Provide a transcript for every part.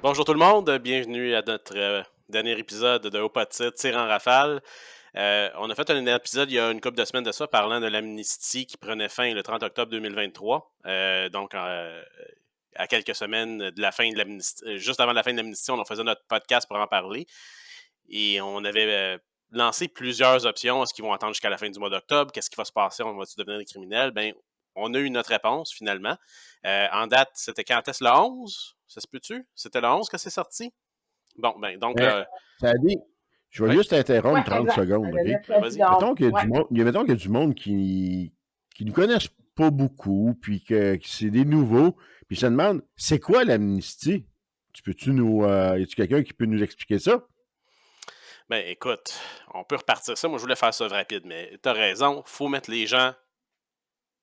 Bonjour tout le monde, bienvenue à notre dernier épisode de Haut pas de titre, Tir en rafale. On a fait un épisode il y a une couple de semaines de ça parlant de l'amnistie qui prenait fin le 30 octobre 2023. À quelques semaines de la fin de l'amnistie, juste avant la fin de l'amnistie, on en faisait notre podcast pour en parler. Et on avait lancé plusieurs options. Est-ce qu'ils vont attendre jusqu'à la fin du mois d'octobre? Qu'est-ce qui va se passer? On va-tu devenir des criminels? Ben, on a eu notre réponse finalement. En date, c'était quand est-ce le 11? Ça se peut-tu? C'était le 11 que c'est sorti? Bon, ben, donc, Mais, ça dit, je vais oui, juste Ouais, interrompre 30 exact. secondes, Le OK? mercredi vas-y. le 11. Mettons qu'il y a Ouais. du monde, mettons qu'il y a du monde qui ne connaissent pas beaucoup, puis que c'est des nouveaux, puis se demandent, c'est quoi l'amnistie? Y a-tu quelqu'un qui peut nous expliquer ça? Ben, écoute, on peut repartir ça. Moi, je voulais faire ça rapide, mais tu as raison. Faut mettre les gens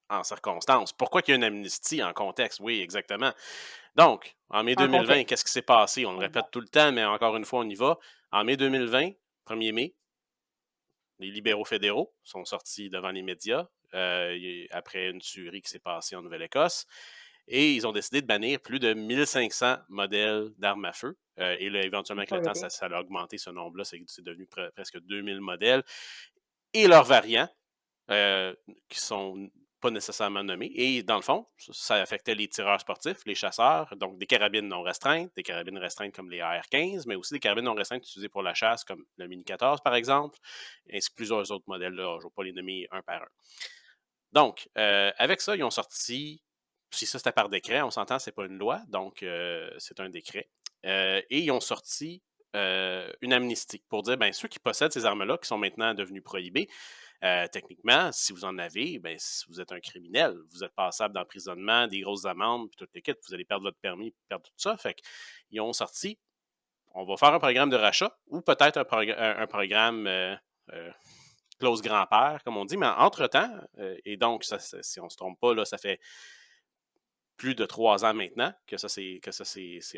en circonstance. Pourquoi qu'il y a une amnistie en contexte? Oui, exactement. Donc, en mai En 2020, contexte. qu'est-ce qui s'est passé? On le répète Exact. tout le temps, mais encore une fois, on y va. En mai 2020, 1er mai, les libéraux fédéraux sont sortis devant les médias après une tuerie qui s'est passée en Nouvelle-Écosse. Et ils ont décidé de bannir plus de 1500 modèles d'armes à feu. Et là, éventuellement, avec le temps, ça a augmenté ce nombre-là. C'est devenu presque 2000 modèles. Et leurs variants, qui sont pas nécessairement nommés. Et dans le fond, ça affectait les tireurs sportifs, les chasseurs, donc des carabines non restreintes, des carabines restreintes comme les AR-15, mais aussi des carabines non restreintes utilisées pour la chasse, comme le Mini-14, par exemple, ainsi que plusieurs autres modèles. Là, je ne vais pas les nommer un par un. Donc, avec ça, ils ont sorti, si ça c'était par décret, on s'entend, c'est pas une loi, donc c'est un décret. Et ils ont sorti une amnistie pour dire, ben ceux qui possèdent ces armes-là, qui sont maintenant devenues prohibées, techniquement, si vous en avez, ben, si vous êtes un criminel, vous êtes passable d'emprisonnement, des grosses amendes, puis toute l'équipe, vous allez perdre votre permis, perdre tout ça. Fait qu'ils ont sorti, on va faire un programme de rachat ou peut-être un programme clause grand-père, comme on dit, mais entre-temps, et donc, ça, si on ne se trompe pas, là, ça fait plus de 3 ans maintenant que ça, c'est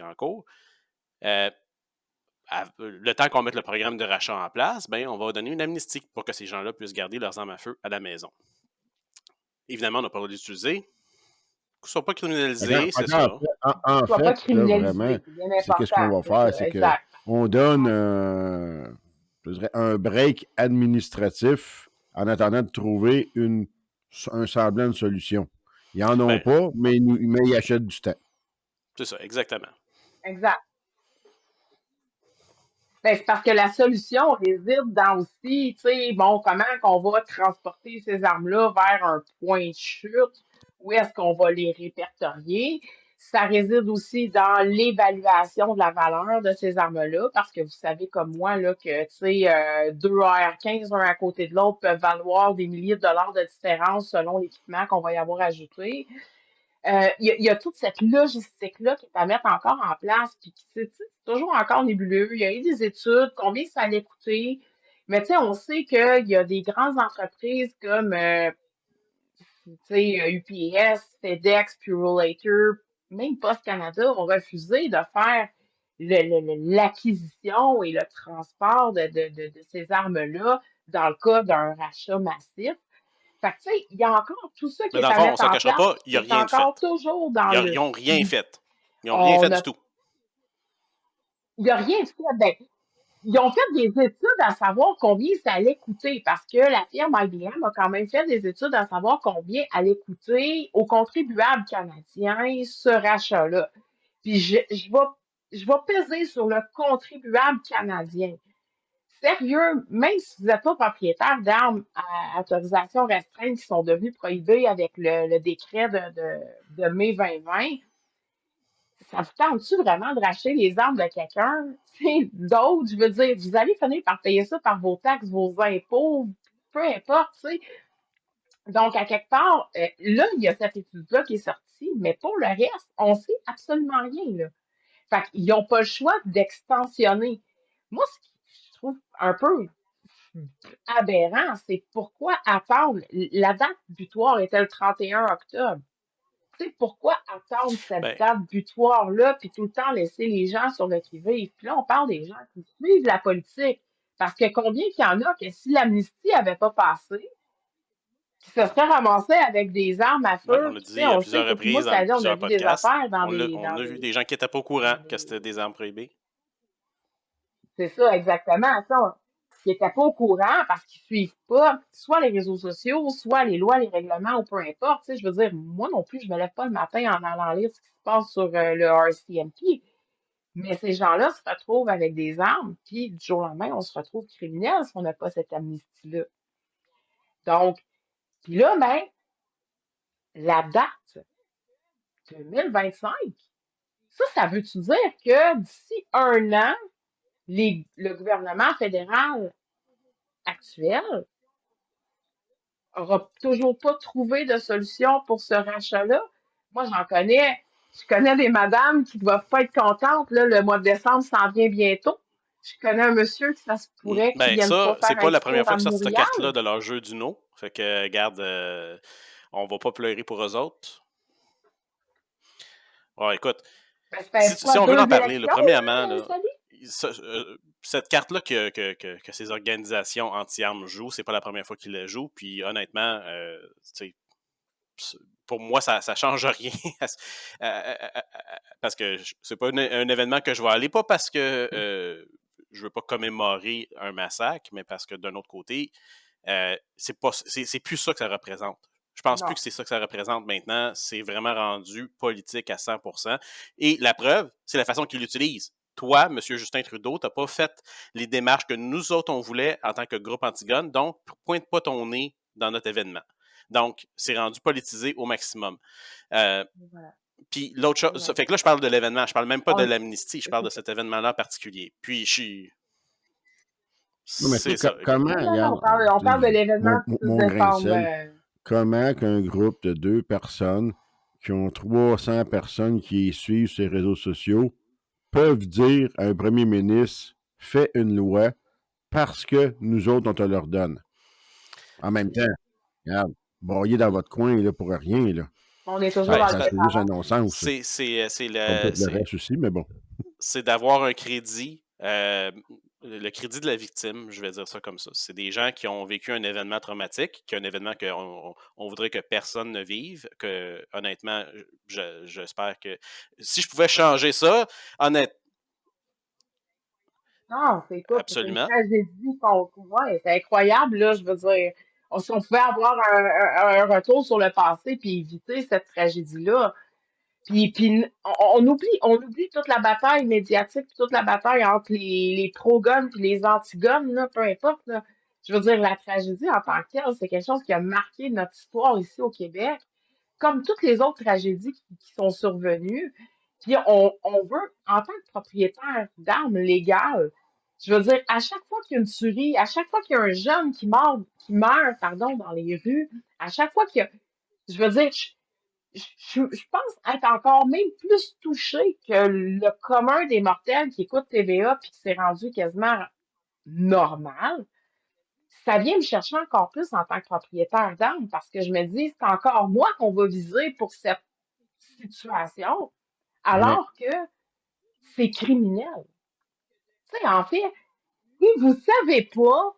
en cours. Le temps qu'on mette le programme de rachat en place, ben, on va donner une amnistie pour que ces gens-là puissent garder leurs armes à feu à la maison. Évidemment, on n'a pas le droit d'utiliser. Qu'ils ne soient pas criminalisés, c'est ça. En Sois pas fait, là, vraiment, criminalisé. C'est bien c'est qu'est-ce qu'on important. va C'est ça. faire, c'est que Exact. on donne je dirais un break administratif en attendant de trouver un semblant de solution. Ils n'en ont Ben, pas, mais ils achètent du temps. c'est ça, exactement. Exact. Ben, c'est parce que la solution réside dans aussi, tu sais, bon, comment qu'on va transporter ces armes-là vers un point de chute, où est-ce qu'on va les répertorier. Ça réside aussi dans l'évaluation de la valeur de ces armes-là, parce que vous savez comme moi, là, que, tu sais, deux AR-15, un à côté de l'autre, peuvent valoir des milliers de dollars de différence selon l'équipement qu'on va y avoir ajouté. Il y a toute cette logistique-là qui est à mettre encore en place, puis c'est toujours encore nébuleux. Il y a eu des études, combien ça allait coûter. Mais tu sais, on sait qu'il y a des grandes entreprises comme tu sais, UPS, FedEx, Purolator, même Post Canada ont refusé de faire l'acquisition et le transport de ces armes-là dans le cas d'un rachat massif. Fait que, tu sais, il y a encore tout ça qui Mais est dans le à fond, on ne mettre s'en en cachera place, pas, puis il n'y qui a est rien de encore fait. toujours dans Ils le n'ont rien flou. fait. Ils n'ont rien On fait du a, tout. il n'y a rien fait. Ben, ils ont fait des études à savoir combien ça allait coûter, parce que la firme IBM a quand même fait des études à savoir combien allait coûter aux contribuables canadiens ce rachat-là. Puis je vais peser sur le contribuable canadien. Sérieux, même si vous n'êtes pas propriétaire d'armes à autorisation restreinte qui sont devenues prohibées avec le décret de mai 2020, ça vous tente-tu vraiment de racheter les armes de quelqu'un? D'autres, je veux dire, vous allez finir par payer ça par vos taxes, vos impôts, peu importe, tu sais. Donc, à quelque part, là, il y a cette étude-là qui est sortie, mais pour le reste, on sait absolument rien, là. Fait qu'ils n'ont pas le choix d'extensionner. Moi, ce que je trouve un peu aberrant, c'est pourquoi attendre? La date butoir était le 31 octobre. Tu sais, pourquoi attendre cette Ben, date butoir-là, puis tout le temps laisser les gens sur le qui-vive? Puis là, on parle des gens qui suivent la politique. Parce que combien qu'il y en a que si l'amnistie n'avait pas passé, qui se serait ramassé avec des armes à Oui, feu. on a Puis, tu dit sais, à on sait plusieurs que puis moi, reprises dans ça on a plusieurs vu des podcasts. affaires dans On a vu des gens qui n'étaient pas au courant que c'était des armes prohibées. C'est ça, exactement. Ça, qui n'étaient pas au courant parce qu'ils suivent pas soit les réseaux sociaux, soit les lois, les règlements, ou peu importe. Tu sais, je veux dire, moi non plus, je me lève pas le matin en allant lire ce qui se passe sur le RCMP. Mais ces gens-là se retrouvent avec des armes, puis du jour au lendemain, on se retrouve criminel si on n'a pas cette amnistie-là. Donc, puis là, ben, la date 2025, ça veut-tu dire que d'ici un an, le gouvernement fédéral actuel aura toujours pas trouvé de solution pour ce rachat-là? Moi, je connais des madames qui ne doivent pas être contentes, là, le mois de décembre s'en vient bientôt. Je connais un monsieur que ça se pourrait qu'il Ben, vienne pas ça, c'est faire pas un la petit première tour fois à qu'ils sortent cette Montréal. carte-là de leur jeu du no. Fait que, regarde, on va pas pleurer pour eux autres. Ouais, écoute, Ben, ça fait si quoi, on veut en 2 parler, élections, premièrement, là, là, Sally? cette carte-là que ces organisations anti-armes jouent, c'est pas la première fois qu'ils la jouent. Puis honnêtement, tu sais, pour moi, ça change rien. Parce que c'est pas un événement que je vais aller, pas parce que je veux pas commémorer un massacre, mais parce que d'un autre côté, c'est plus ça que ça représente. Je pense plus Non. que c'est ça que ça représente maintenant. C'est vraiment rendu politique à 100%. Et la preuve, c'est la façon qu'il l'utilise. Toi, M. Justin Trudeau, tu n'as pas fait les démarches que nous autres, on voulait en tant que groupe Antigone, donc pointe pas ton nez dans notre événement. Donc, c'est rendu politisé au maximum. Voilà. Puis l'autre chose, ça fait que là, je parle de l'événement, je parle même pas de l'amnistie, je parle de C'est ça. cet événement-là en particulier. Puis, Non, mais c'est ça. Écoute, comment, Non, non, non, regarde, on parle de l'événement du 6 mon grain de décembre. sel, comment qu'un groupe de 2 personnes qui ont 300 personnes qui les suivent sur les réseaux sociaux peuvent dire à un premier ministre, fais une loi parce que nous autres, on te leur donne. En même temps, regarde, broyer dans votre coin là, pour rien, là. On est toujours ben, dans Ça, le c'est juste un séparate. non-sens. Comme tout le reste aussi, mais bon. C'est d'avoir un crédit, le crédit de la victime, je vais dire ça comme ça. C'est des gens qui ont vécu un événement traumatique, qui est un événement qu'on voudrait que personne ne vive, que honnêtement, j'espère que si je pouvais changer ça, honnêtement, Non, c'est écoute, c'est une absolument. tragédie ouais, c'est incroyable, là, je veux dire. Si on pouvait avoir un retour sur le passé puis éviter cette tragédie-là. Puis on oublie toute la bataille médiatique, puis toute la bataille entre les pro-guns puis les anti-guns, là, peu importe, là. Je veux dire, la tragédie en tant que telle, c'est quelque chose qui a marqué notre histoire ici au Québec, comme toutes les autres tragédies qui sont survenues. Puis on veut, en tant que propriétaire d'armes légales, je veux dire, à chaque fois qu'il y a une tuerie, à chaque fois qu'il y a un jeune qui meurt, pardon, dans les rues, à chaque fois qu'il y a, je veux dire, je pense être encore même plus touché que le commun des mortels qui écoute TVA puis qui s'est rendu quasiment normal. Ça vient me chercher encore plus en tant que propriétaire d'armes parce que je me dis, c'est encore moi qu'on va viser pour cette situation, Ouais. alors que c'est criminel. Tu sais, en fait, si vous savez pas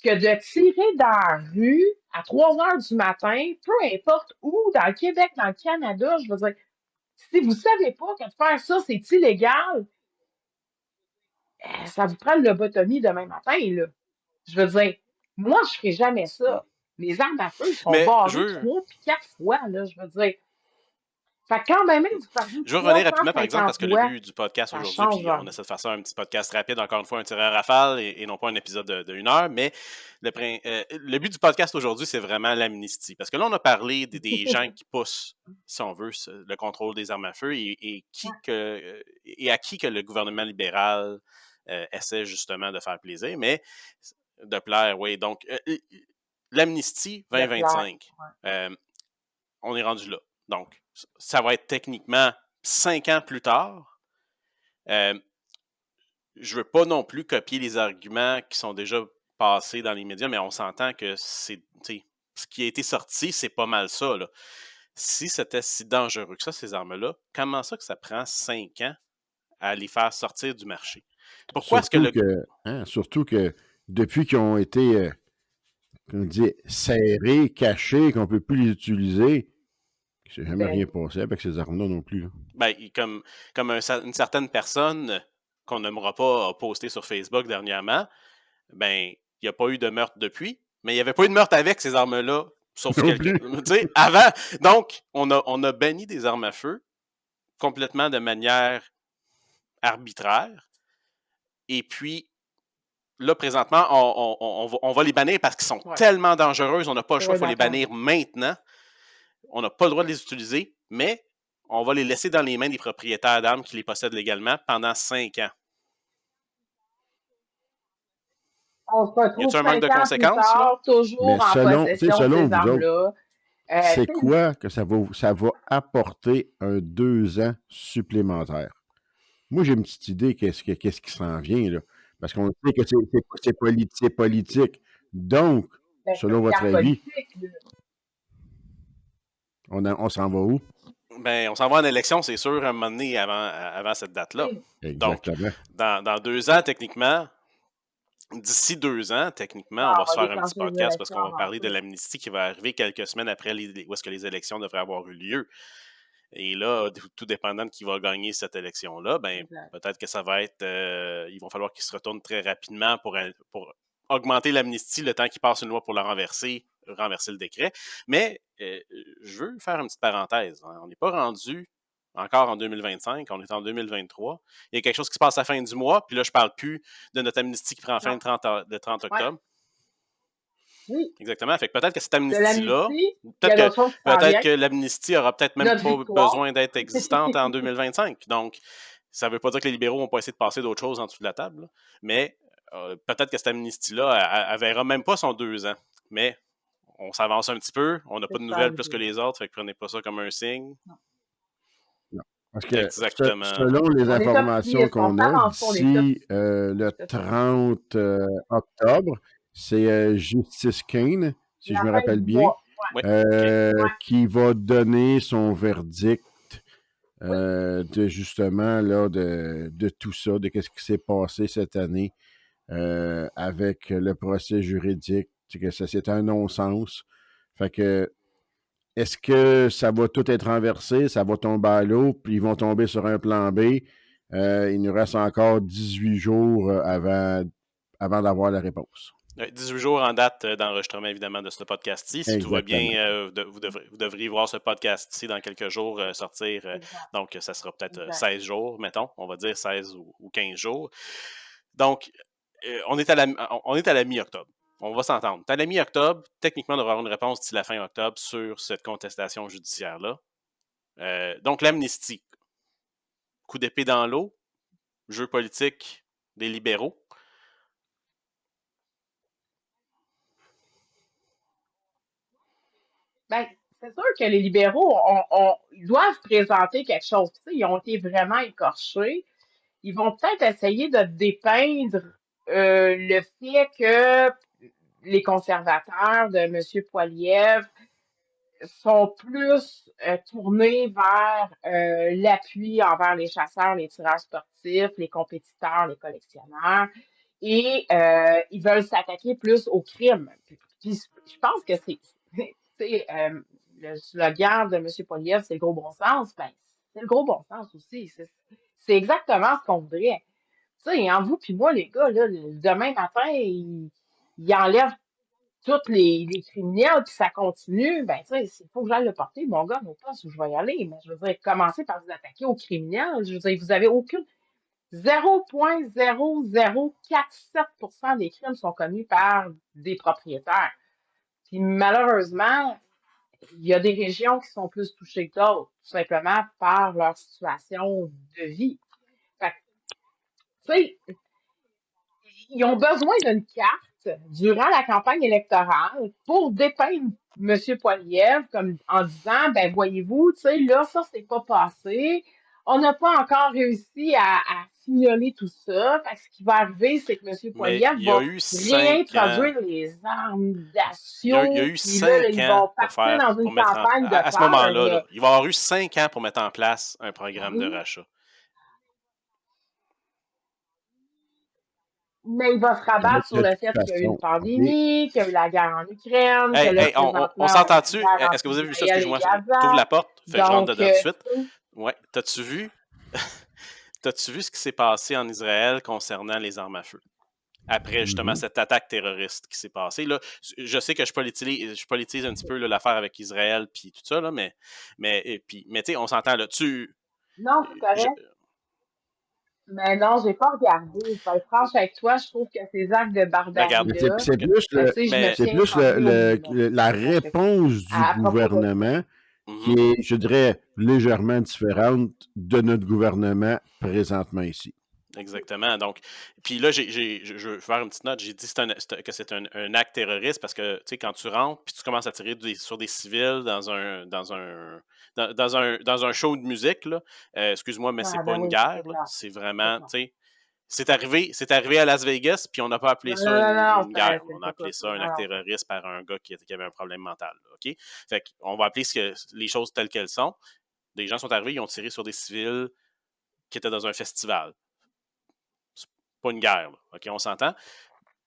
que de tirer dans la rue à 3 heures du matin, peu importe où, dans le Québec, dans le Canada, je veux dire, si vous savez pas que de faire ça, c'est illégal, ça vous prend le lobotomie demain matin, là. Je veux dire, moi, je ferai jamais ça. Les armes à feu sont Mais barrées 3 puis 4 fois, là, je veux dire. Fait que quand même, vous parlez de je veux revenir rapidement, par exemple, 350 parce que le lois, but du podcast ça aujourd'hui, change puis on rien. essaie de faire ça un petit podcast rapide, encore une fois, un tiré à rafale et non pas un épisode de 1 heure, mais le but du podcast aujourd'hui, c'est vraiment l'amnistie. Parce que là, on a parlé des gens qui poussent, si on veut, le contrôle des armes à feu et à qui que le gouvernement libéral essaie justement de faire plaisir, mais de plaire, oui. Donc, l'amnistie De plaire. 2025, on est rendu là. Donc, ça va être techniquement 5 ans plus tard. Je ne veux pas non plus copier les arguments qui sont déjà passés dans les médias, mais on s'entend que c'est ce qui a été sorti, c'est pas mal ça. Là. Si c'était si dangereux que ça, ces armes-là, comment ça que ça prend 5 ans à les faire sortir du marché? Pourquoi est-ce que Surtout que depuis qu'ils ont été qu'on dit serrés, cachés, qu'on ne peut plus les utiliser. Il ne s'est jamais Ben, rien passé avec ces armes-là non plus. Là. Ben, comme une certaine personne qu'on nommera pas a posté sur Facebook dernièrement, ben, il n'y a pas eu de meurtre depuis, mais il n'y avait pas eu de meurtre avec ces armes-là, sauf Non quelqu'un. plus. Tu sais, avant. Donc, on a banni des armes à feu complètement de manière arbitraire. Et puis, là, présentement, on va les bannir parce qu'ils sont Ouais. tellement dangereuses, on n'a pas le choix, il faut les d'accord. bannir maintenant. On n'a pas le droit de les utiliser, mais on va les laisser dans les mains des propriétaires d'armes qui les possèdent légalement pendant 5 ans. On se Y retrouve a-t-il un manque 5 de ans plus conséquences, là? tard, toujours Mais en possession de selon ces vous autres, armes-là. c'est tu sais, quoi que ça va apporter un 2 ans supplémentaire? Moi, j'ai une petite idée qu'est-ce qui s'en vient, là. Parce qu'on sait que c'est politique. Donc, ben, selon c'est votre la avis, politique, là. on s'en va où? Ben, on s'en va en élection, c'est sûr, un moment donné avant cette date-là. Tu sais, Donc, Exactement. dans 2 ans, techniquement, d'ici 2 ans, techniquement, on va se on va faire un petit déclencher les podcast parce élections qu'on va avant parler de ça. l'amnistie qui va arriver quelques semaines après où est-ce que les élections devraient avoir eu lieu. Et là, tout dépendant de qui va gagner cette élection-là, ben, Exact. peut-être que ça va être. Il va falloir qu'ils se retournent très rapidement pour augmenter l'amnistie le temps qu'ils passent une loi pour la renverser le décret. Mais je veux faire une petite parenthèse. Hein. On n'est pas rendu encore en 2025, on est en 2023. Il y a quelque chose qui se passe à la fin du mois, puis là, je ne parle plus de notre amnistie qui prend fin Non. le 30 Ouais. octobre. Oui. Exactement. Fait que peut-être que cette De amnistie-là, l'amnistie, il y peut-être a que, d'autres choses qui s'en peut-être viennent. que l'amnistie aura peut-être même Notre pas victoire. besoin d'être existante en 2025. Donc, ça ne veut pas dire que les libéraux vont pas essayer de passer d'autres choses en dessous de la table, là. Mais peut-être que cette amnistie-là, elle verra même pas son 2 ans. Mais on s'avance un petit peu, on n'a pas de nouvelles plus que les autres, fait que prenez pas ça comme un signe. Non. Parce que Exactement. selon les On est informations optimiste, on qu'on a, s'avance pas, on est d'ici optimiste. le C'est ça. 30 octobre, c'est Justice Kane, si je La me fin rappelle du bien, mois. Oui, OK. Ouais. qui va donner son verdict Oui. de justement là, de tout ça, de ce qui s'est passé cette année avec le procès juridique, que ça c'est un non-sens. Fait que est-ce que ça va tout être renversé, ça va tomber à l'eau, puis ils vont tomber sur un plan B? Il nous reste encore 18 jours avant d'avoir la réponse. 18 jours en date d'enregistrement, évidemment, de ce podcast-ci. Si tout va Exactement. bien, vous devriez voir ce podcast-ci dans quelques jours sortir. Exact. Donc, ça sera peut-être Exact. 16 jours, mettons. On va dire 16 ou 15 jours. Donc, on est à la mi-octobre. On va s'entendre. À la mi-octobre, techniquement, on devrait avoir une réponse d'ici la fin octobre sur cette contestation judiciaire-là. Donc, l'amnistie. Coup d'épée dans l'eau. Jeu politique des libéraux. Ben, c'est sûr que les libéraux ils doivent présenter quelque chose. Tu sais, ils ont été vraiment écorchés. Ils vont peut-être essayer de dépeindre le fait que les conservateurs de M. Poilievre sont plus tournés vers l'appui envers les chasseurs, les tireurs sportifs, les compétiteurs, les collectionneurs, et ils veulent s'attaquer plus au crime. Puis, je pense que le slogan de M. Poilievre, c'est le gros bon sens. Ben, c'est le gros bon sens aussi. C'est exactement ce qu'on voudrait. Tu sais, en vous puis moi, les gars, là, demain matin, ils enlèvent tous les criminels, puis ça continue, ben, tu sais, il faut que j'aille le porter, mon gars, au poste où je vais y aller. Mais je veux dire, commencez par vous attaquer aux criminels. Je veux dire, vous avez aucune. 0,0047% des crimes sont commis par des propriétaires. Puis malheureusement, il y a des régions qui sont plus touchées que d'autres, tout simplement par leur situation de vie. Fait que, tu sais, ils ont besoin d'une carte durant la campagne électorale pour dépeindre M. Poilievre comme en disant, ben voyez-vous, tu sais, là, ça, c'est pas passé. On n'a pas encore réussi à signaler tout ça. Fait que ce qui va arriver, c'est que M. Mais Poilievre il y a va eu 5 ans. réintroduire les armes Il y a d'assaut, eu puis là, 5 ils ans vont partir dans pour une mettre campagne de à ce peur, moment-là, là. là, il va y avoir eu 5 ans pour mettre en place un Ben programme de oui. rachat. Mais il va se Mais rabattre sur de le toute fait qu'il y a eu une façon, OK. pandémie, qu'il y a eu la guerre en Ukraine, que là, On présentement, s'entend-tu? la guerre Est-ce entre que vous avez vu ça? Israël et Excuse-moi, t'ouvres Gaza. la porte, fait que je rentre Donc, dedans tout de suite. tu sais, Ouais. T'as-tu vu? T'as-tu vu ce qui s'est passé en Israël concernant les armes à feu? Après justement Mhm. cette attaque terroriste qui s'est passée. Là, je sais que je politise un petit peu là, l'affaire avec Israël puis tout ça, là, mais tu sais, on s'entend là. non, c'est Je- correct. Mais non, j'ai pas regardé. Je vais être franche avec toi, je trouve que ces actes de regarde, Mais c'est barbarie-là, c'est plus, tu sais, je me mais c'est tiens plus informée au minimum. la Donc, réponse du à propos de ça. gouvernement qui mhm. est, je dirais, légèrement différente de notre gouvernement présentement ici. Exactement. Donc, puis là, je veux faire une petite note. J'ai dit que c'est un acte terroriste parce que, tu sais, quand tu rentres puis tu commences à tirer sur des civils dans un show de musique, là, excuse-moi, mais c'est Ah, pas ben une oui, guerre, c'est là. clair. C'est C'est vraiment, clair. tu sais, c'est arrivé à Las Vegas, puis on n'a pas appelé Non, ça non, non, non, une guerre. c'est On a pas ça. appelé ça Non, un acte non, terroriste par un gars qui avait un problème mental, là, OK? Fait qu'on va appeler les choses telles qu'elles sont. Des gens sont arrivés, ils ont tiré sur des civils qui étaient dans un festival. C'est pas une guerre, là, OK? On s'entend?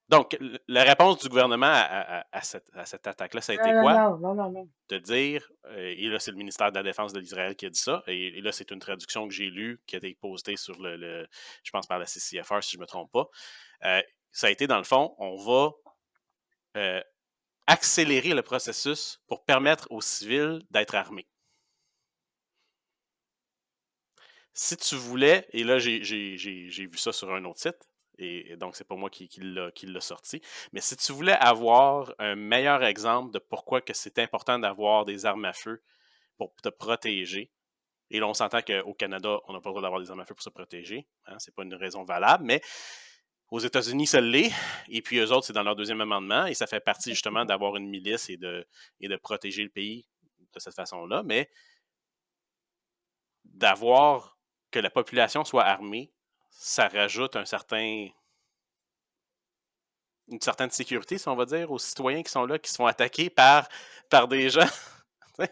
Donc, la réponse du gouvernement à cette attaque-là, ça a été non, quoi? non, non, non, non. De dire, et là, c'est le ministère de la Défense de l'Israël qui a dit ça, et là, c'est une traduction que j'ai lue, qui a été postée sur je pense par la CCFR, si je ne me trompe pas. Ça a été, dans le fond, on va accélérer le processus pour permettre aux civils d'être armés. Si tu voulais, et là, j'ai vu ça sur un autre site, et donc c'est pas moi qui l'a sorti, mais si tu voulais avoir un meilleur exemple de pourquoi que c'est important d'avoir des armes à feu pour te protéger, et là, on s'entend qu'au Canada, on n'a pas le droit d'avoir des armes à feu pour se protéger, hein, c'est pas une raison valable, mais aux États-Unis, ça l'est, et puis eux autres, c'est dans leur deuxième amendement, et ça fait partie justement d'avoir une milice et de protéger le pays de cette façon-là, mais d'avoir que la population soit armée, ça rajoute une certaine sécurité, si on va dire, aux citoyens qui sont là, qui se font attaquer par des gens. Tu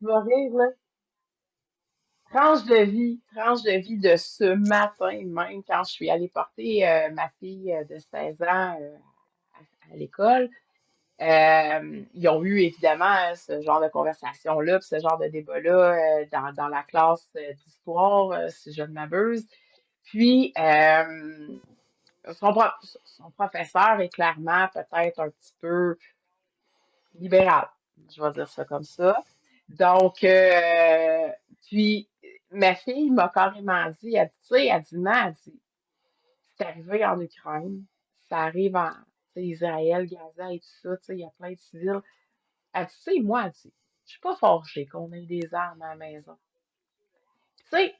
vas rire, là. Tranche de vie de ce matin même, quand je suis allée porter ma fille de 16 ans à l'école. Ils ont eu évidemment ce genre de conversation-là, puis ce genre de débat-là dans la classe d'histoire, si je ne m'abuse. Puis, son professeur est clairement peut-être un petit peu libéral, je vais dire ça comme ça. Donc, puis, ma fille m'a carrément dit, elle dit, tu sais, elle dit, non, elle dit, c'est arrivé en Ukraine, ça arrive en, tu sais, Israël, Gaza et tout ça, tu sais, il y a plein de civils. Elle dit, tu sais, moi, elle dit, je suis pas forgée qu'on ait des armes à la maison. Tu sais,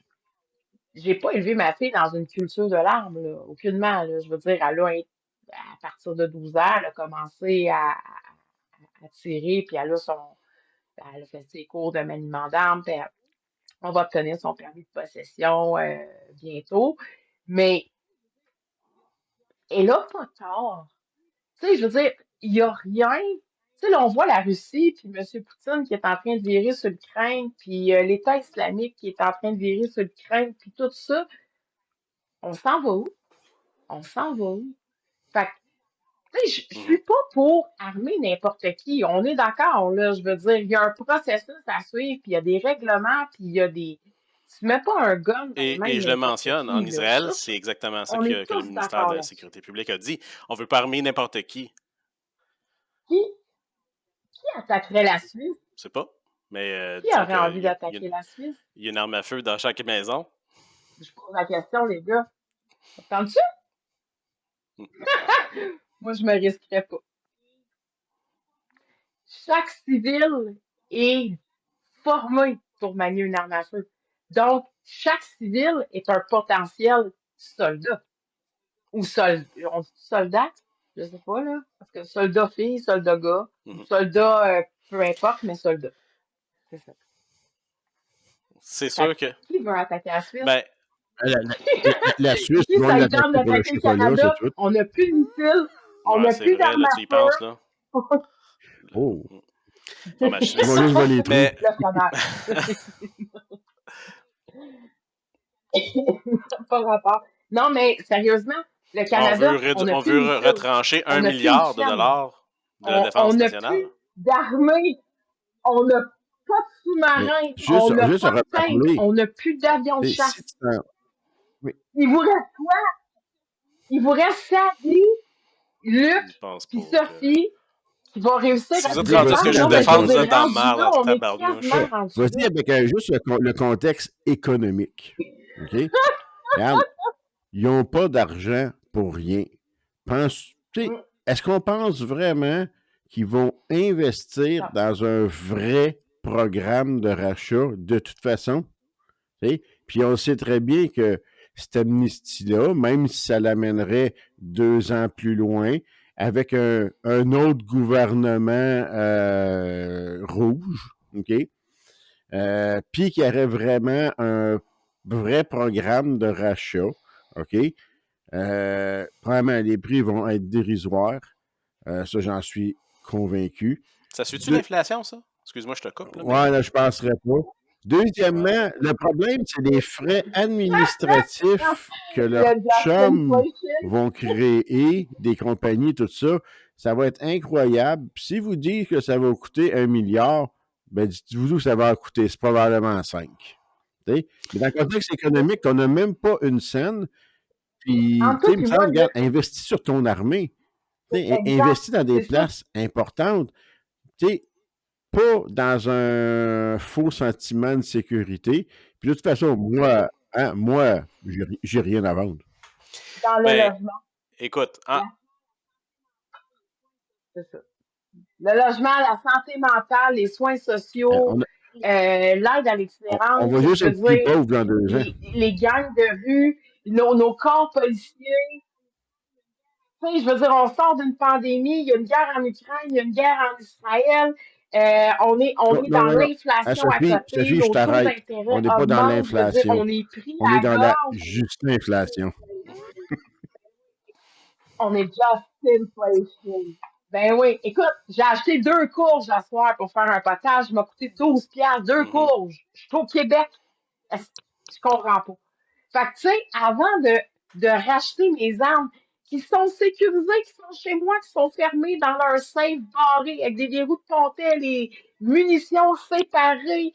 j'ai pas élevé ma fille dans une culture de l'arme, là, aucunement, là. Je veux dire, à partir de 12 ans, elle a commencé à tirer, puis elle a fait ses cours de maniement d'armes, puis on va obtenir son permis de possession bientôt. Mais elle a pas tort. Tu sais, je veux dire, il n'y a rien. Tu sais, là, on voit la Russie, puis M. Poutine qui est en train de virer sur l'Ukraine, puis l'État islamique qui est en train de virer sur l'Ukraine, puis tout ça. On s'en va où? On s'en va où? Fait que, tu sais, je suis pas pour armer n'importe qui. On est d'accord, là. Je veux dire, il y a un processus à suivre, puis il y a des règlements, puis il y a des. Tu mets pas un gun dans les mains Et de je le n'importe mentionne, en qui, là. Israël, c'est exactement ça On est que le tous ministère d'accord de la là-dessus. Sécurité publique a dit. On veut pas armer n'importe qui. Qui, qui attaquerait la Suisse? Je sais pas. Mais Qui disons aurait qu'il envie d'attaquer la Suisse? y a une arme à feu dans chaque maison. Je pose la question, les gars. Entends-tu? Moi, je me risquerais pas. Chaque civil est formé pour manier une arme à feu. Donc, chaque civil est un potentiel soldat. Ou on dit soldat? Je sais pas, là. Parce que soldat fille, soldat gars, ou soldat, peu importe, mais soldat. C'est ça. C'est Fait sûr que. qui veut attaquer la Suisse? Ben, La Suisse, Qui ils vont ça lui l'attaquer tente pour le d'attaquer le chocolat, c'est Canada? tout. On n'a plus de missiles, on ouais, n'a c'est plus vrai, d'armes là, à tu y penses, feu. là. Oh, Bon, ben, ils vont juste voler les trous. mais, Le fromage. Pas rapport. Non, mais sérieusement, Le Canada, on n'a on plus de veut missiles, retrancher on 1 n'a plus de milliard de missiles, dollars de on défense n'a nationale. plus d'armée, on n'a pas de Mais sous-marins, juste, on n'a juste pas de tanks, reparler. on n'a plus d'avions de Si chasse. tu t'en- oui. Il vous reste quoi? Il vous reste Sadie, Luc, Je pense puis pas que... Sophie, qui va réussir Si à vous se êtes rendu à ce que défendre. je Non, me mais je veux défende, vous dire, êtes dans le rendu marde là, en on est tabarnouche. quasiment rendu Vas-y là. avec juste le contexte économique. OK? Regarde, ils n'ont pas d'argent pour rien. Est-ce qu'on pense vraiment qu'ils vont investir Non. dans un vrai programme de rachat de toute façon? T'sais? Puis on sait très bien que cette amnistie-là, même si ça l'amènerait 2 ans plus loin, avec un autre gouvernement rouge, OK? Puis qu'il y aurait vraiment un vrai programme de rachat, OK? Probablement, les prix vont être dérisoires. Ça, j'en suis convaincu. Ça suit-tu l'inflation, ça? Excuse-moi, je te coupe. Là, Ouais, là, je ne penserais pas. Deuxièmement, le problème, c'est les frais administratifs que leurs chums vont créer, des compagnies, tout ça. Ça va être incroyable. Puis si vous dites que ça va coûter 1 milliard, ben dites-vous que ça va en coûter. C'est probablement 5. Mais dans le contexte économique, on n'a même pas une scène. Puis, tu sais, il me semble, regarde, investis sur ton armée. Investis dans des places importantes. Tu sais, pas dans un faux sentiment de sécurité. Puis de toute façon, moi, j'ai rien à vendre. Dans le logement. Écoute, c'est ça. Le logement, la santé mentale, les soins sociaux, l'aide à l'itinérance. On va juste être plus pauvres dans 2 ans. Les gangs de rue, nos corps policiers. Tu sais, je veux dire, on sort d'une pandémie, il y a une guerre en Ukraine, il y a une guerre en Israël. On est dans l'inflation à côté. Sophie, je t'arrête. On n'est pas dans l'inflation. On est pris on est dans la gorge. juste inflation. On est just inflation. Ben oui. Écoute, j'ai acheté 2 courges à soir pour faire un potage. Il m'a coûté 12$, 2 courges. Je suis au Québec. Je comprends pas. Fait que, tu sais, avant de racheter mes armes, qui sont sécurisées, qui sont chez moi, qui sont fermées dans leur safe barré, avec des verrous de pontet, les munitions séparées,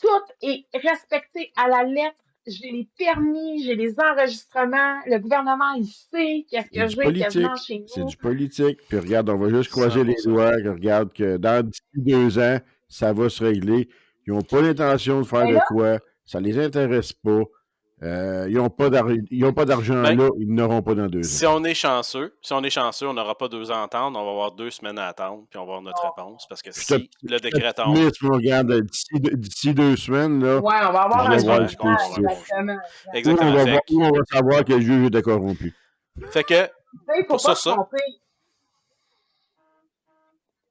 tout est respecté à la lettre. J'ai les permis, j'ai les enregistrements. Le gouvernement, il sait qu'est-ce que j'ai quasiment chez nous. C'est du politique. Puis regarde, on va juste croiser les doigts. Regarde que d'ici 2 ans, ça va se régler. Ils n'ont pas l'intention de faire de quoi. Ça ne les intéresse pas. Ils n'ont pas d'argent là. Ils n'auront pas dans 2 ans. Si on est chanceux, on n'aura pas 2 ans à attendre. On va avoir 2 semaines à attendre. Puis on va avoir notre réponse. Parce que si le décret tombe... regarde, d'ici 2 semaines, là, ouais, on va avoir un voir Exactement. On va savoir que le juge était corrompu. Fait que, pour ça,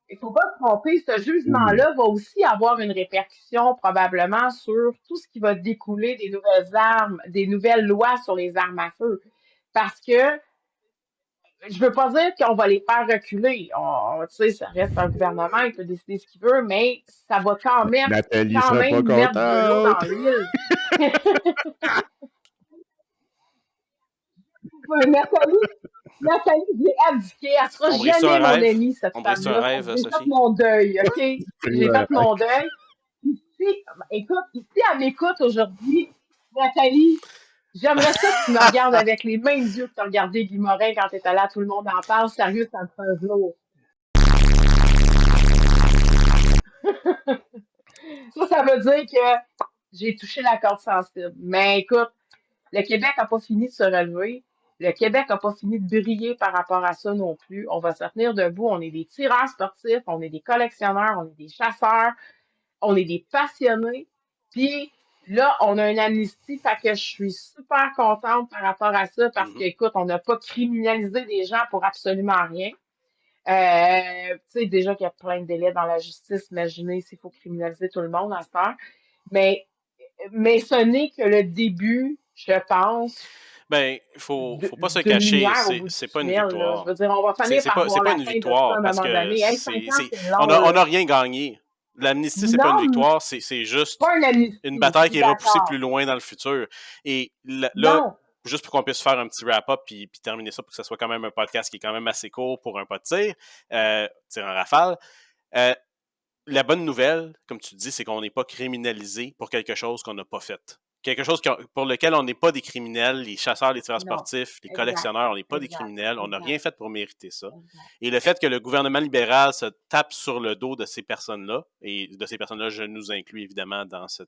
il ne faut pas se tromper, ce jugement-là va aussi avoir une répercussion probablement sur tout ce qui va découler des nouvelles armes, des nouvelles lois sur les armes à feu. Parce que je ne veux pas dire qu'on va les faire reculer. Tu sais, ça reste un gouvernement, il peut décider ce qu'il veut, mais ça va quand même, Nathalie mettre de l'eau dans l'huile. Nathalie, j'ai abdiqué. Elle sera jamais mon amie, cette femme-là. J'ai fait mon deuil, OK? J'ai fait mon deuil. Écoute, si elle m'écoute aujourd'hui, Nathalie, j'aimerais ça que tu me regardes avec les mêmes yeux que tu as regardé Guy Morin quand tu étais là, tout le monde en parle. Sérieux, ça me fait un jour. Ça veut dire que j'ai touché la corde sensible. Mais écoute, le Québec n'a pas fini de se relever. Le Québec n'a pas fini de briller par rapport à ça non plus. On va se tenir debout. On est des tireurs sportifs, on est des collectionneurs, on est des chasseurs, on est des passionnés. Puis là, on a une amnistie, fait que je suis super contente par rapport à ça parce qu'écoute, on n'a pas criminalisé des gens pour absolument rien. Tu sais, déjà qu'il y a plein de délais dans la justice, imaginez s'il faut criminaliser tout le monde à cette heure. Mais ce n'est que le début, je pense. Ben, faut pas se cacher, c'est pas une victoire. Je veux dire, on va finir par voir pas une victoire parce que on n'a rien gagné. L'amnistie, c'est pas une victoire, c'est juste une bataille qui est repoussée plus loin dans le futur. Et là, juste pour qu'on puisse faire un petit wrap-up puis terminer ça pour que ce soit quand même un podcast qui est quand même assez court pour un pas de tir, tir en rafale. La bonne nouvelle, comme tu dis, c'est qu'on n'est pas criminalisé pour quelque chose qu'on n'a pas fait. Quelque chose pour lequel on n'est pas des criminels, les chasseurs, les tireurs sportifs, les collectionneurs, on n'est pas des criminels, on n'a rien fait pour mériter ça. Et le fait que le gouvernement libéral se tape sur le dos de ces personnes-là, et de ces personnes-là, je nous inclus évidemment dans ce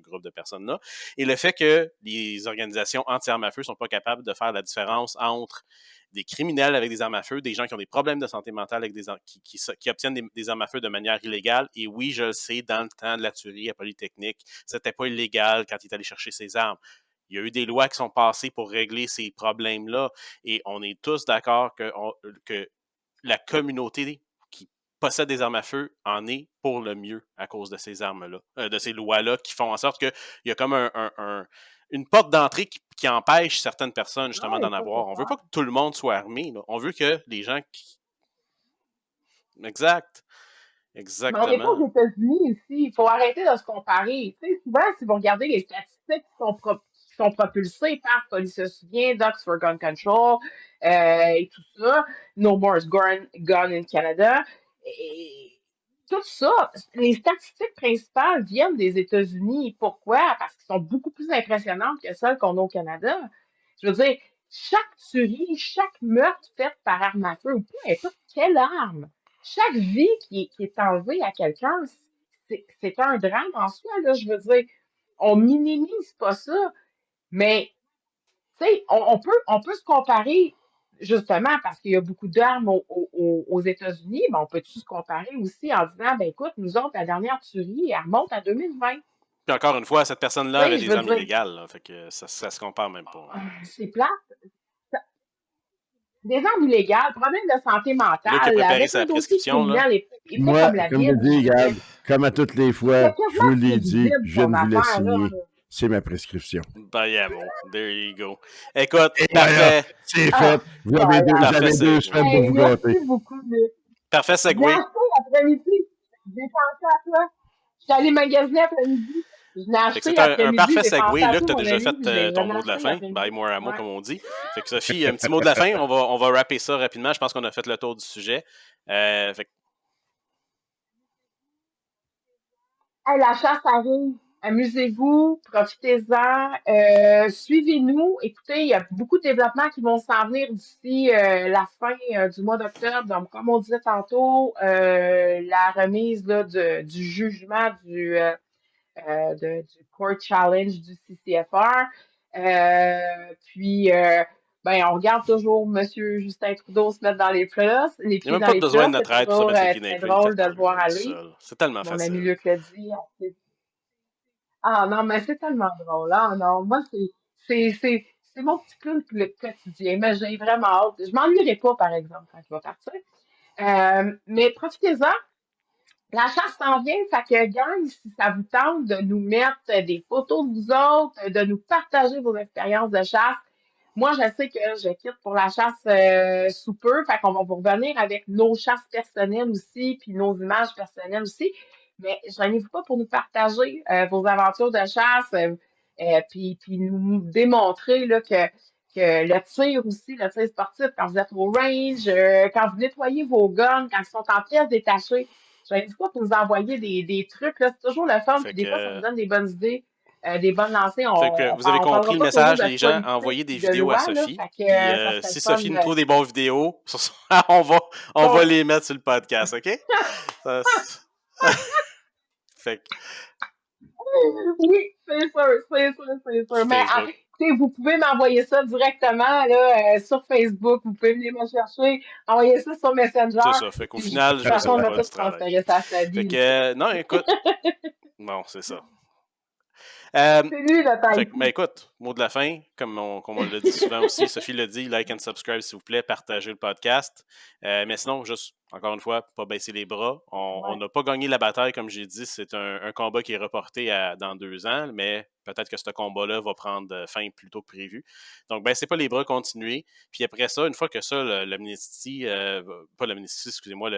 groupe de personnes-là, et le fait que les organisations anti-armes à feu ne sont pas capables de faire la différence entre des criminels avec des armes à feu, des gens qui ont des problèmes de santé mentale avec qui obtiennent des armes à feu de manière illégale. Et oui, je le sais, dans le temps de la tuerie à Polytechnique, c'était pas illégal quand il est allé chercher ses armes. Il y a eu des lois qui sont passées pour régler ces problèmes-là. Et on est tous d'accord que la communauté qui possède des armes à feu en est pour le mieux à cause de ces armes-là, de ces lois-là qui font en sorte qu'il y a comme une porte d'entrée qui empêche certaines personnes justement d'en avoir. On veut pas que tout le monde soit armé. Là. On veut que les gens qui... Exact. Exactement. Mais on n'est pas aux États-Unis ici. Il faut arrêter de se comparer. Tu sais, souvent, si vous regardez les statistiques qui sont propulsées par Police se souvient, Docs for Gun Control et tout ça, No More Gun in Canada, et tout ça, les statistiques principales viennent des États-Unis. Pourquoi? Parce qu'elles sont beaucoup plus impressionnantes que celles qu'on a au Canada. Je veux dire, chaque tuerie, chaque meurtre fait par arme à feu, ou peu importe quelle arme, chaque vie qui est enlevée à quelqu'un, c'est un drame en soi, là, je veux dire. On minimise pas ça, mais, tu sais, on peut se comparer, justement, parce qu'il y a beaucoup d'armes aux États-Unis, mais on peut-tu se comparer aussi en disant, ben écoute, nous autres, la dernière tuerie, elle remonte à 2020. Puis encore une fois, cette personne-là Tu avait sais, je des veux armes dire, illégales. Là, fait que ça se compare même pas. c'est plate. Des armes illégales, problème de santé Luc a mentale, préparé avec sa un dossier prescription. Là. criminel épais Moi, comme la comme je Bible, dis, je veux dire, regarde, comme à toutes les c'est fois, je vous quasiment l'ai dit, prévisible, je son ne vous laisse affaire, là. signer. C'est ma prescription. Bravo. There you go. Écoute, Et voilà, parfait. c'est Ah, fait. Vous avez Parfait, deux c'est semaines pour hey, vous gâter. merci beaucoup, Luc. parfait Je l'ai segway. acheté l'après-midi. J'ai pensé à toi. Je suis allée magasiner l'après-midi. Je l'ai Fait que acheté c'est un l'après-midi. parfait J'ai pensé segway. à Luc, toi, tu as mon déjà ami, fait puis je l'ai ton vraiment mot de la acheté fin. l'après-midi. Bye more amo, Ouais. comme on dit. Fait que Sophie, un petit mot de la fin. On va rapper ça rapidement. Je pense qu'on a fait le tour du sujet. Fait que Hey, la chasse arrive. Amusez-vous, profitez-en, suivez-nous. Écoutez, il y a beaucoup de développements qui vont s'en venir d'ici la fin du mois d'octobre. Donc, comme on disait tantôt, la remise là, du jugement du Court Challenge du CCFR. Ben, on regarde toujours M. Justin Trudeau se mettre dans les il n'y a pieds même dans pas les besoin de plats. C'est notre aide pour se toujours mettre les pieds dans les très plats. Il le fait drôle de par le voir lui-même tout aller. seul. C'est tellement Mon ami facile. Luc l'a dit. Ah non, mais c'est tellement drôle. Ah non, moi, c'est mon petit clown pour le quotidien. Mais j'ai vraiment hâte. Je m'ennuierai pas, par exemple, quand il va partir. Mais profitez-en. La chasse s'en vient, fait que, gang, si ça vous tente de nous mettre des photos de vous autres, de nous partager vos expériences de chasse, moi, je sais que je quitte pour la chasse sous peu, fait qu'on va vous revenir avec nos chasses personnelles aussi, puis nos images personnelles aussi. Mais gênez-vous pas pour nous partager vos aventures de chasse, puis nous démontrer là, que le tir aussi, le tir sportif, quand vous êtes au range, quand vous nettoyez vos guns, quand ils sont en pièces détachées, gênez-vous pas pour nous envoyer des trucs. Là, c'est toujours le fun, Fait puis des fois, ça nous que, donne des bonnes idées, des bonnes lancées. vous avez On compris parlera le pas toujours message, les gens. d'actualité Envoyez des puis de vidéos à loi, là. Sophie. Fait que Puis ça serait si le fun Sophie nous de. trouve des bonnes vidéos, on va les mettre sur le podcast, OK? Ça, fait que Oui, c'est sûr, c'est sûr, c'est sûr. sur Mais Facebook. écoutez, vous pouvez m'envoyer ça directement là, sur Facebook. Vous pouvez venir me chercher, envoyer ça sur Messenger. C'est ça. Fait qu'au Puis, de final, toute je me façon, on sauve va pas tout du travail. transférer ça à sa Fait vie. que, non, écoute. Bon, c'est ça. Euh, C'est lui, le Fait type. que, écoute, mot de la fin, comme on l'a dit souvent aussi, Sophie l'a dit, like and subscribe s'il vous plaît, partagez le podcast. Mais sinon, juste, encore une fois, pas baisser les bras. On Ouais. n'a pas gagné la bataille, comme j'ai dit, c'est un combat qui est reporté dans 2 ans, mais peut-être que ce combat-là va prendre fin plus tôt que prévu. Donc, baissez pas les bras, continuez. Puis après ça, une fois que ça, l'amnistie, pas l'amnistie, excusez-moi,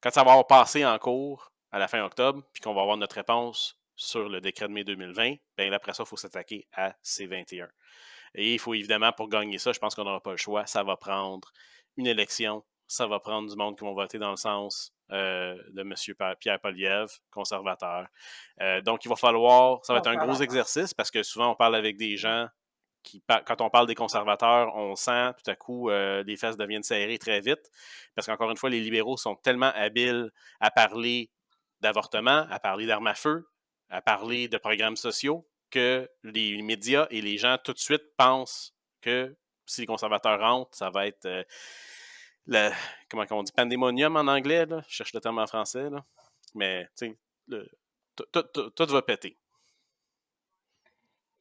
quand ça va avoir passé en cours à la fin octobre, puis qu'on va avoir notre réponse sur le décret de mai 2020, bien après ça, il faut s'attaquer à C21. Et il faut évidemment, pour gagner ça, je pense qu'on n'aura pas le choix, ça va prendre une élection, ça va prendre du monde qui vont voter dans le sens de M. Pierre Poilievre, conservateur. Donc, il va falloir, ça va être un gros exercice parce que souvent, on parle avec des gens quand on parle des conservateurs, on sent tout à coup les fesses deviennent serrées très vite parce qu'encore une fois, les libéraux sont tellement habiles à parler d'avortement, à parler d'armes à feu, à parler de programmes sociaux que les médias et les gens tout de suite pensent que si les conservateurs rentrent, ça va être comment on dit, pandémonium en anglais, là. Je cherche le terme en français, là. Mais tu sais, tout va péter.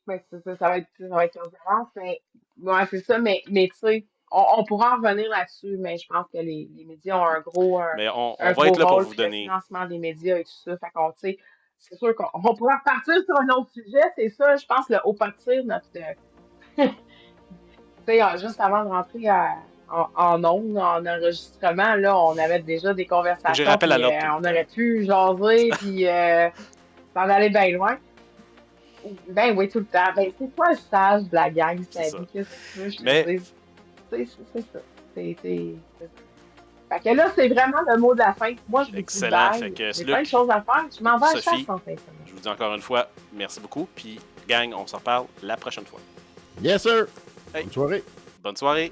Ben, ça va être une violence, mais ouais, c'est ça, mais tu sais, on pourra en revenir là-dessus, mais je pense que les médias ont un gros, Mais on un va être gros là pour rôle, vous puis le donner. financement des médias et tout ça. Fait qu'on, tu sais, c'est sûr qu'on pourra repartir sur un autre sujet, c'est ça, je pense, le haut pas de tir, tu sais, juste avant de rentrer en ondes, en enregistrement, là, on avait déjà des Faut que je conversations, rappelle à puis l'ordre tout on le temps. aurait pu jaser, puis s'en aller bien loin. Ben oui, tout le temps. Ben, c'est toi le sage de la gang, C'est ça. Sabi. Qu'est-ce que tu veux que je te Mais dise? C'est ça. C'est ça. Fait que là, c'est vraiment le mot de la fin. Moi, je vous dis excellent. Fait bye. que J'ai plein de Luc, choses à faire. Je m'en vais à la chasse Sophie, en fin de semaine. je vous dis encore une fois, merci beaucoup. Puis, gang, on s'en reparle la prochaine fois. Yes, sir! Hey. Bonne soirée! Bonne soirée.